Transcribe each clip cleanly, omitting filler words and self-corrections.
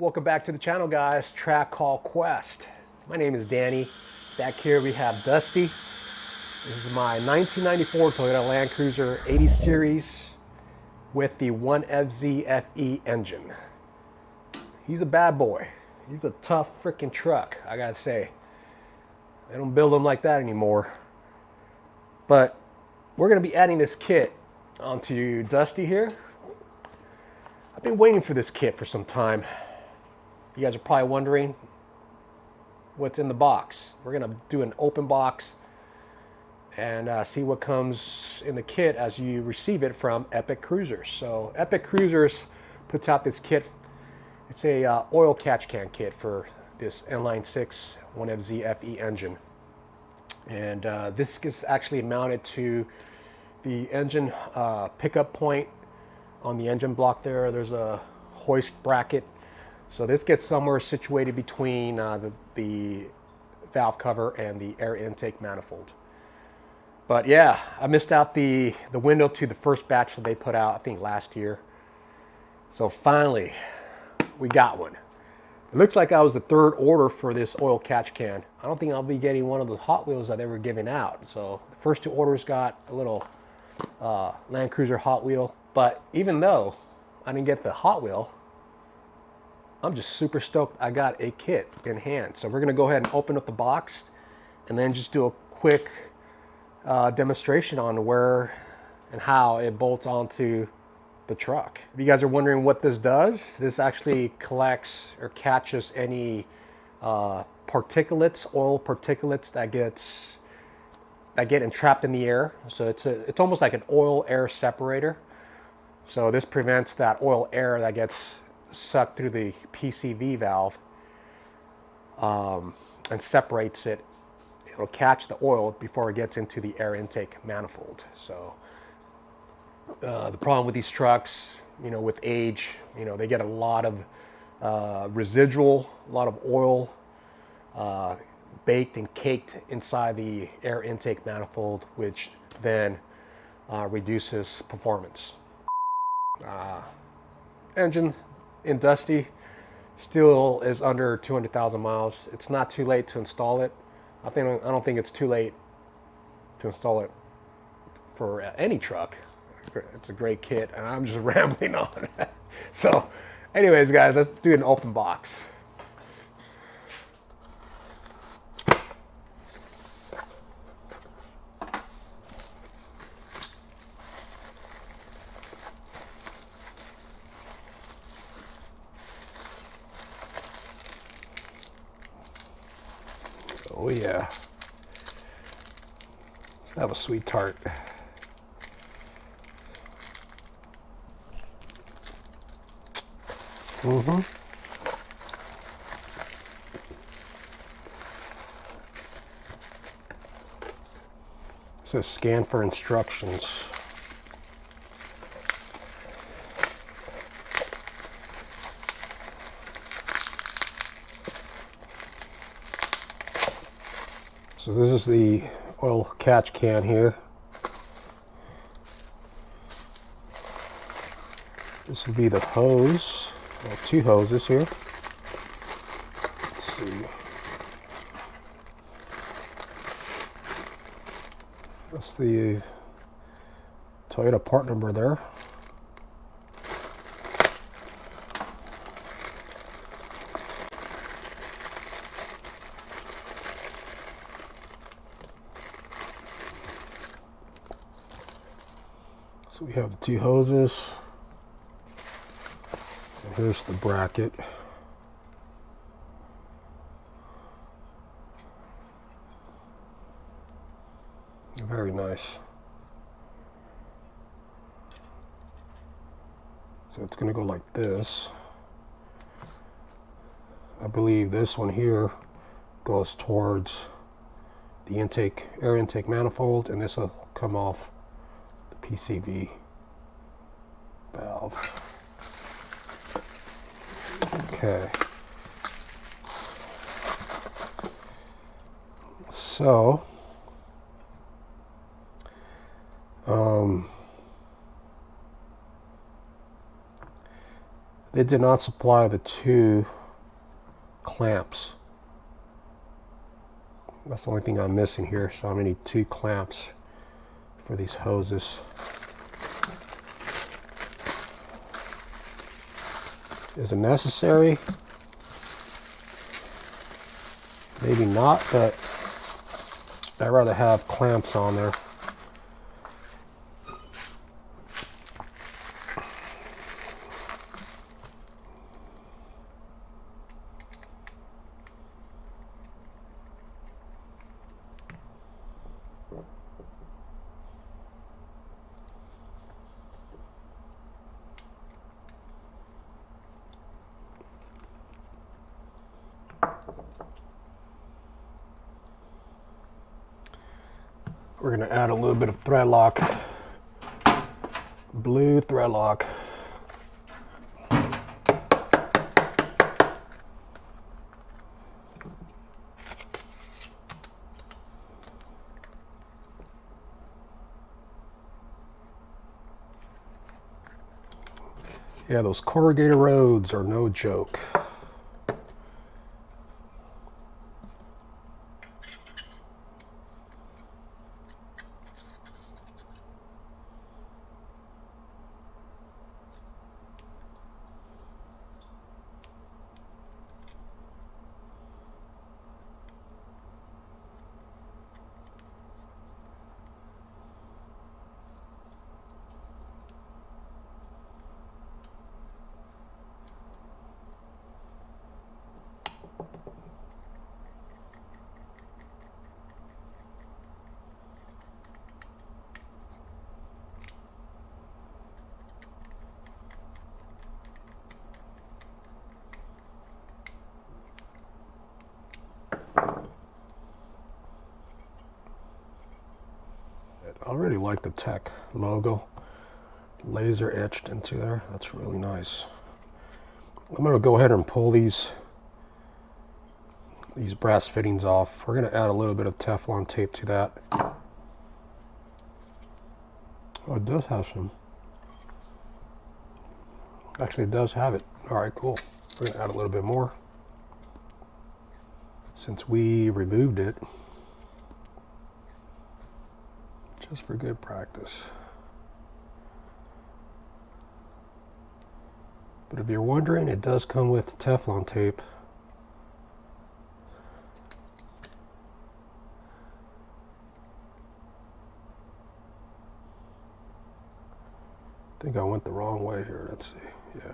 Welcome back to the channel, guys. Track Call Quest. My name is Danny. Back here we have Dusty. This is my 1994 Toyota Land Cruiser 80 Series with the 1FZ-FE engine. He's a bad boy. He's a tough freaking truck, I gotta say. They don't build them like that anymore. But we're gonna be adding this kit onto Dusty here. I've been waiting for this kit for some time. You guys are probably wondering what's in the box. We're gonna do an open box and see what comes in the kit as you receive it from Epic Cruisers. So Epic Cruisers puts out this kit. It's a oil catch can kit for this inline 6 1FZ-FE engine. And this is actually mounted to the engine pickup point on the engine block there. There's a hoist bracket. So this gets somewhere situated between the valve cover and the air intake manifold. But yeah, I missed out the window to the first batch that they put out, I think last year. So finally, we got one. It looks like I was the third order for this oil catch can. I don't think I'll be getting one of the Hot Wheels that they were giving out. So the first two orders got a little Land Cruiser Hot Wheel. But even though I didn't get the Hot Wheel, I'm just super stoked I got a kit in hand. So we're gonna go ahead and open up the box and then just do a quick demonstration on where and how it bolts onto the truck. If you guys are wondering what this does, this actually collects or catches any particulates, oil particulates that get entrapped in the air. So it's almost like an oil air separator. So this prevents that oil air that gets sucked through the PCV valve and separates it. It'll catch the oil before it gets into the air intake manifold. So the problem with these trucks, you know, with age, you know, they get a lot of residual, a lot of oil baked and caked inside the air intake manifold, which then reduces performance. Engine in Dusty still is under 200,000 miles. It's not too late to install it. I don't think it's too late to install it for any truck. It's a great kit, and I'm just rambling on. So anyways, guys, let's do an open box. Oh yeah, let's have a sweet tart. It says scan for instructions. So this is the oil catch can here. This would be the hose. Well, two hoses here. Let's see. That's the Toyota part number there. So we have the two hoses. And here's the bracket. Very nice. So it's going to go like this. I believe this one here goes towards the air intake manifold, and this will come off the PCV valve. Okay. So They did not supply the 2 clamps. That's the only thing I'm missing here, so I'm gonna need 2 clamps for these hoses. Is it necessary? Maybe not, but I'd rather have clamps on there. We're going to add a little bit of thread lock, blue thread lock. Yeah, those corrugated roads are no joke. I really like the Tech logo, laser etched into there. That's really nice. I'm going to go ahead and pull these brass fittings off. We're going to add a little bit of Teflon tape to that. Oh, it does have some. Actually, it does have it. All right, cool. We're going to add a little bit more since we removed it. Just for good practice. But if you're wondering, it does come with Teflon tape. I think I went the wrong way here. Let's see. Yeah.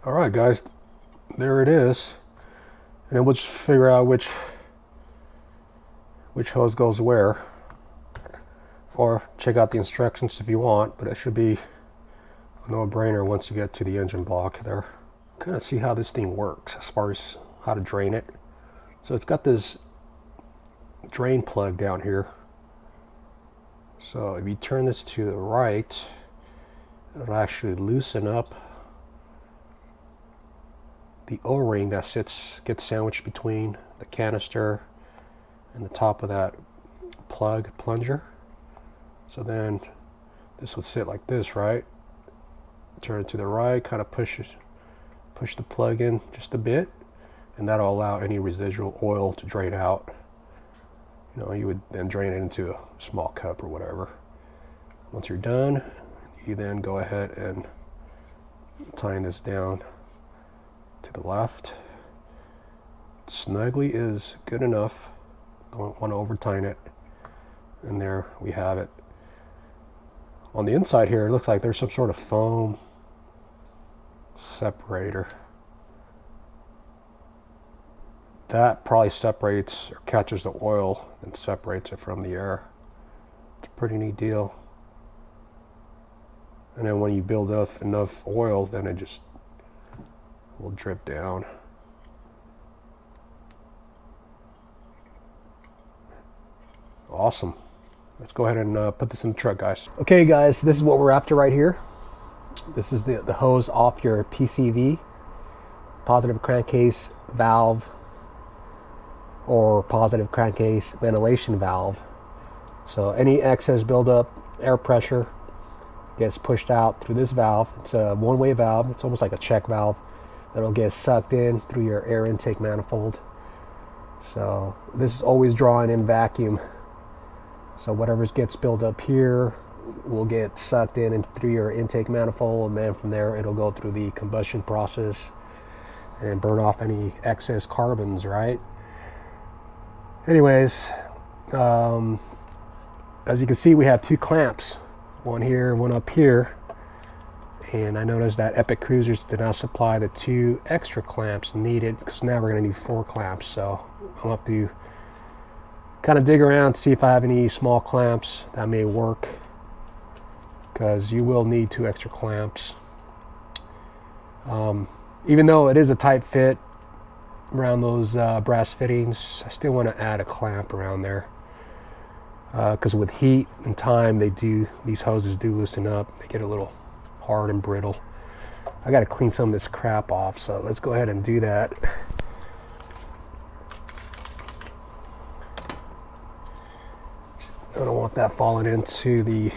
All right, guys, there it is. And then we'll just figure out which hose goes where. Or check out the instructions if you want, but it should be a no-brainer once you get to the engine block there. Kind of see how this thing works as far as how to drain it. So it's got this drain plug down here. So if you turn this to the right, it'll actually loosen up the O-ring that gets sandwiched between the canister and the top of that plunger. So then this would sit like this, right? Turn it to the right, kind of push the plug in just a bit, and that'll allow any residual oil to drain out. You know, you would then drain it into a small cup or whatever. Once you're done, you then go ahead and tighten this down to the left. Snugly is good enough. Don't want to over tighten it. And there we have it. On the inside here, it looks like there's some sort of foam separator. That probably separates or catches the oil and separates it from the air. It's pretty neat deal. And then when you build up enough oil, then it just will drip down. Awesome. Let's go ahead and put this in the truck, guys. Okay, guys, this is what we're after right here. This is the hose off your PCV, positive crankcase valve, or positive crankcase ventilation valve. So any excess buildup, air pressure, gets pushed out through this valve. It's a one-way valve. It's almost like a check valve that'll get sucked in through your air intake manifold. So this is always drawing in vacuum. So whatever gets built up here will get sucked in and through your intake manifold, and then from there it'll go through the combustion process and burn off any excess carbons, right? Anyways, as you can see, we have two clamps, one here, one up here, and I noticed that Epic Cruisers did not supply the 2 extra clamps needed, because now we're going to need 4 clamps. So I'll have to kind of dig around to see if I have any small clamps that may work, because you will need 2 extra clamps. Even though it is a tight fit around those brass fittings, I still want to add a clamp around there, because with heat and time, these hoses do loosen up. They get a little hard and brittle. I got to clean some of this crap off, so let's go ahead and do that. I don't want that falling into the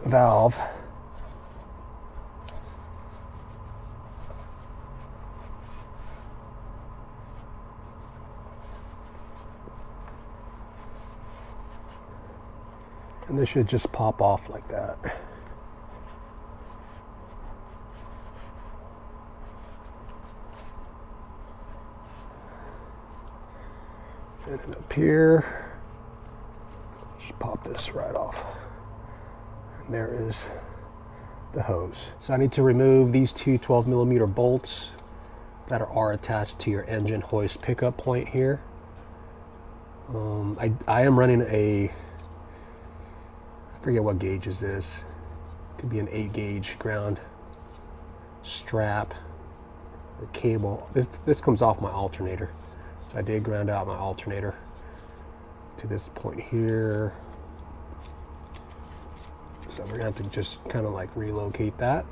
valve. And this should just pop off like that. And then up here, just pop this right off. And there is the hose. So I need to remove these 2 12mm bolts that are attached to your engine hoist pickup point here. I am running a, I forget what gauge is this. Could be an 8 gauge ground strap or cable. This comes off my alternator. So I did ground out my alternator to this point here. So we're gonna have to just kind of like relocate that.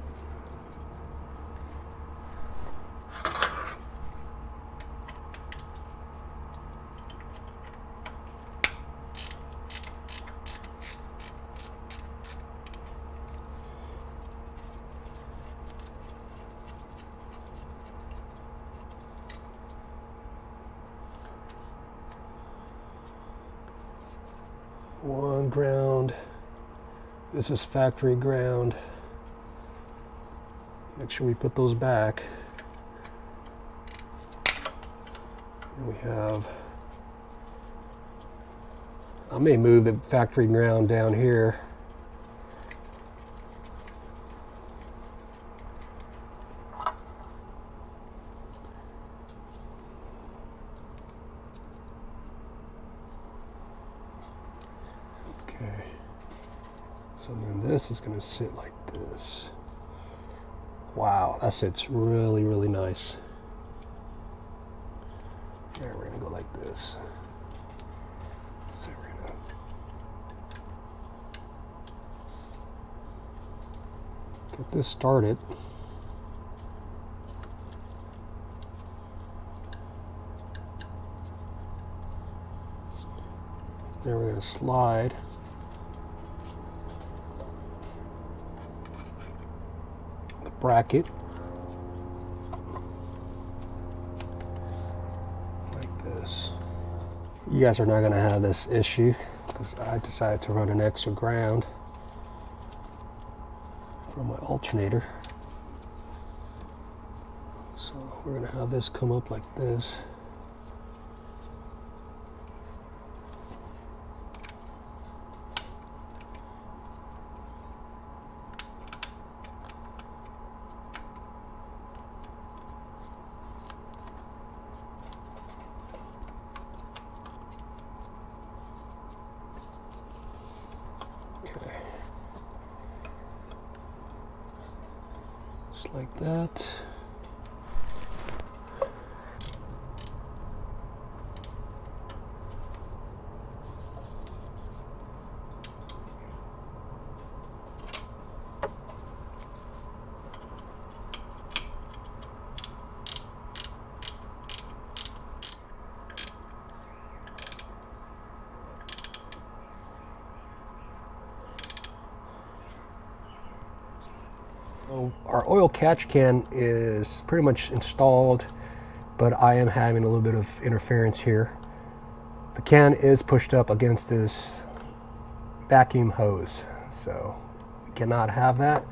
One ground. This is factory ground. Make sure we put those back. And we have, I may move the factory ground down here. Okay, so then this is going to sit like this. Wow, that sits really, really nice. There, we're going to go like this. So we're going to get this started. There, we're going to slide bracket like this. You guys are not going to have this issue because I decided to run an extra ground from my alternator. So we're going to have this come up like this. just like that. So our oil catch can is pretty much installed, but I am having a little bit of interference here. The can is pushed up against this vacuum hose, so we cannot have that.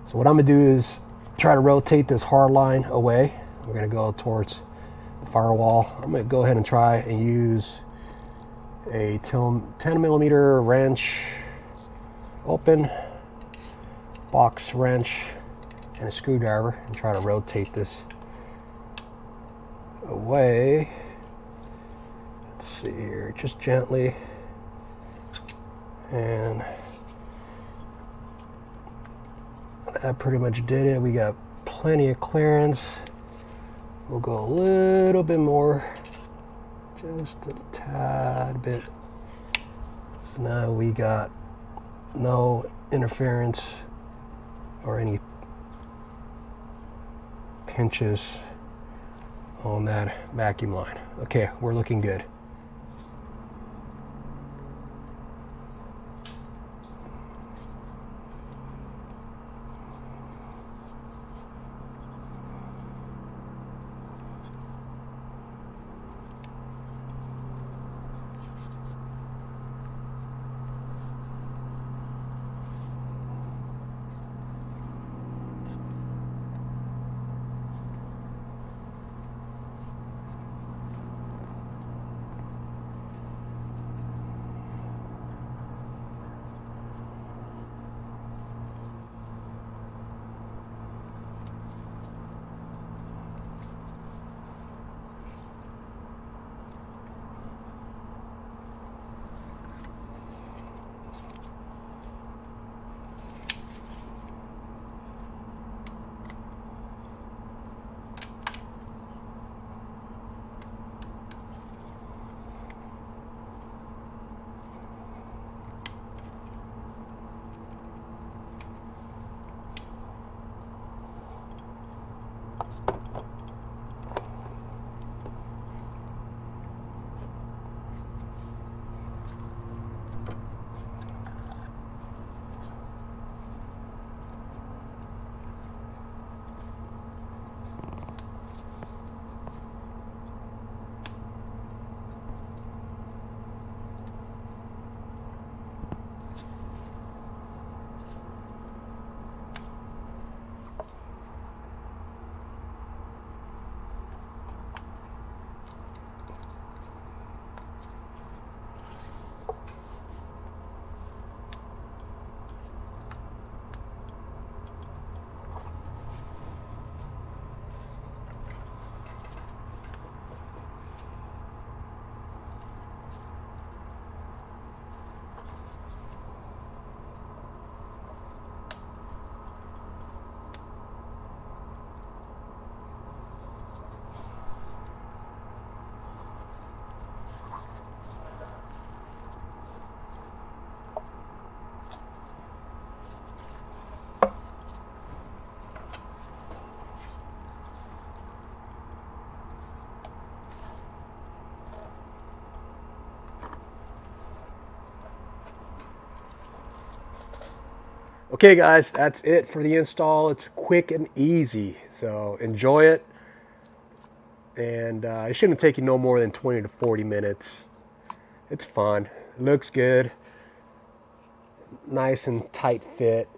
So what I'm gonna do is try to rotate this hard line away. We're gonna go towards the firewall. I'm gonna go ahead and try and use a 10mm wrench, open box wrench, and a screwdriver, and try to rotate this away. Let's see here, just gently, and that pretty much did it. We got plenty of clearance. We'll go a little bit more, just a tad bit. So now we got no interference or any pinches on that vacuum line. Okay, we're looking good. Okay guys, that's it for the install. It's quick and easy, so enjoy it. And it shouldn't take you no more than 20 to 40 minutes. It's fun. It looks good. Nice and tight fit.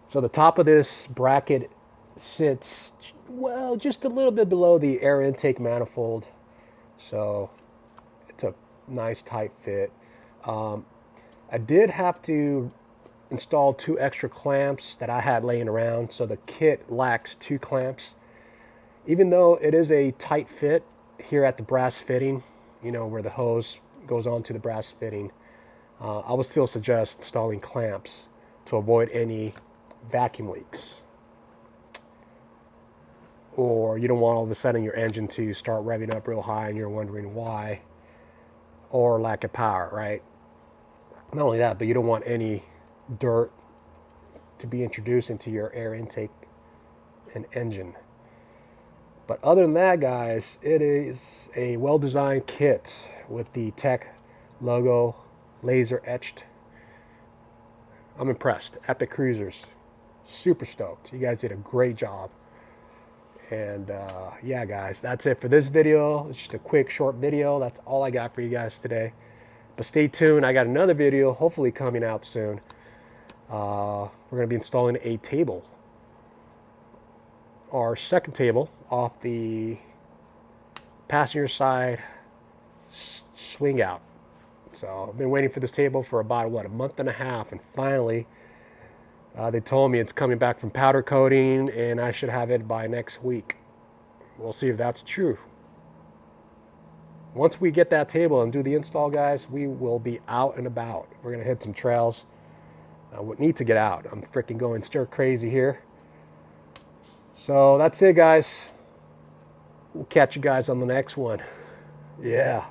So the top of this bracket sits, well, just a little bit below the air intake manifold. So it's a nice tight fit. I did have to install 2 extra clamps that I had laying around, so the kit lacks 2 clamps. Even though it is a tight fit here at the brass fitting, you know, where the hose goes onto the brass fitting, I would still suggest installing clamps to avoid any vacuum leaks. or you don't want all of a sudden your engine to start revving up real high and you're wondering why, or lack of power, right? Not only that, but you don't want any dirt to be introduced into your air intake and engine. But other than that, guys, it is a well-designed kit with the Tech logo laser etched. I'm impressed. Epic Cruisers. Super stoked. You guys did a great job. And yeah, guys, that's it for this video. It's just a quick, short video. That's all I got for you guys today. But stay tuned. I got another video, hopefully coming out soon. We're going to be installing a table. Our second table off the passenger side swing out. So I've been waiting for this table for about, what, a month and a half. And finally, they told me it's coming back from powder coating and I should have it by next week. We'll see if that's true. Once we get that table and do the install, guys, we will be out and about. We're going to hit some trails. We need to get out. I'm freaking going stir crazy here. So that's it, guys. We'll catch you guys on the next one. Yeah.